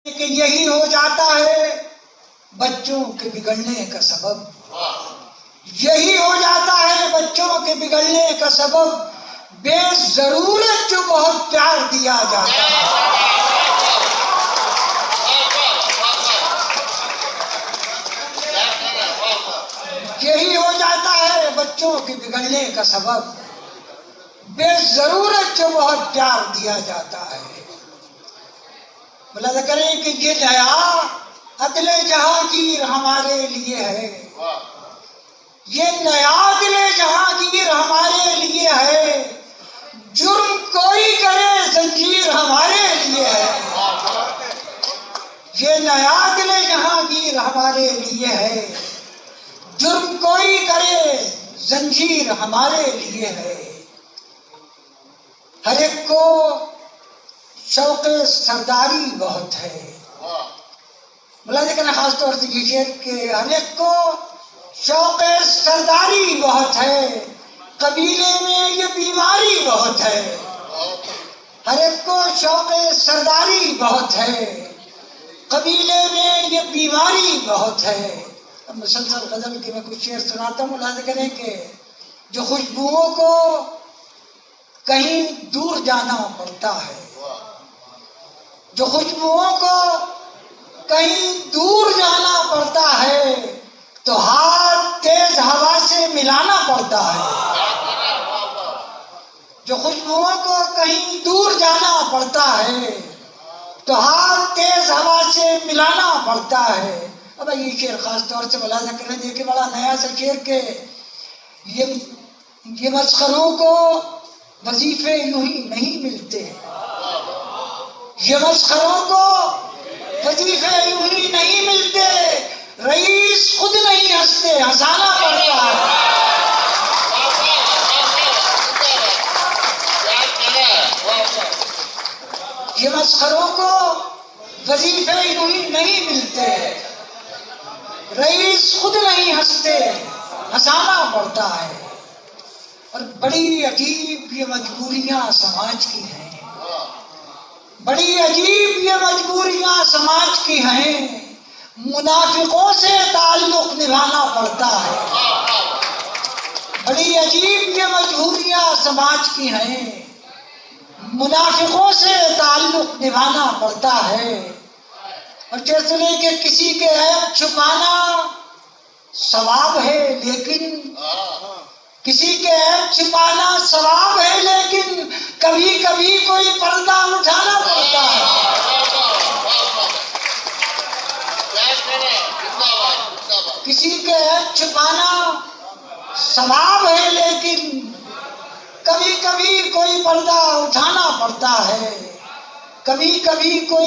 कि यही हो जाता है बच्चों के बिगड़ने का सबब। यही हो जाता है बच्चों के बिगड़ने का सबब, बेजरूरत जो बहुत प्यार दिया जाता है। यही हो जाता है बच्चों के बिगड़ने का सबब, बेजरूरत जो बहुत प्यार दिया जाता है। मुलाजा करें कि ये नया अदले जहांगीर हमारे लिए है, ये नया दिले जहांगीर हमारे लिए है। जुर्म कोई करे जंजीर हमारे लिए है, ये नया दिले जहांगीर हमारे लिए है। जुर्म कोई करे जंजीर हमारे लिए है। हर एक को शौक़े सरदारी बहुत है। मुलाज़ा करना खास तौर से ये शेर के हर एक को शौक़े सरदारी बहुत है, कबीले में ये बीमारी बहुत है। हर एक को शौक़े सरदारी बहुत है, कबीले में ये बीमारी बहुत है। अब मुसलसल गज़ल के मैं कुछ शेर सुनाता हूँ। मुलाज़ा करें कि जो खुशबुओं को कहीं दूर जाना पड़ता है, जो खुशबुओं को कहीं दूर जाना पड़ता है, तो हाथ तेज हवा से मिलाना पड़ता है। जो खुशबुओं को कहीं दूर जाना पड़ता है, तो हाथ तेज हवा से मिलाना पड़ता है। अब ये शेर खास तौर से मुलाज़ा करें, देखिए बड़ा नया सा शेर के ये मस्खरों को वजीफे यूं ही नहीं मिलते। ये मस्खरों को वजीफे यूं ही नहीं मिलते, रईस खुद नहीं हंसते, हंसाना पड़ता है। ये मस्खरों को वजीफे यूं ही नहीं मिलते, रईस खुद नहीं हंसते, हंसाना पड़ता है। और बड़ी अजीब ये मजबूरियां समाज की हैं, बड़ी अजीब ये मजबूरियां समाज की हैं। मुनाफिकों से ताल्लुक निभाना पड़ता है। बड़ी अजीब ये मजबूरियां समाज की हैं, मुनाफिकों से ताल्लुक निभाना पड़ता है। और जैसे कि किसी के ऐब छुपाना सवाब है, लेकिन किसी के ऐब छिपाना सवाब है, लेकिन कभी कभी कोई पर्दा उठाना पड़ता है। किसी के ऐब छिपाना सवाब है, लेकिन कभी कभी कोई पर्दा उठाना पड़ता है। कभी कभी कोई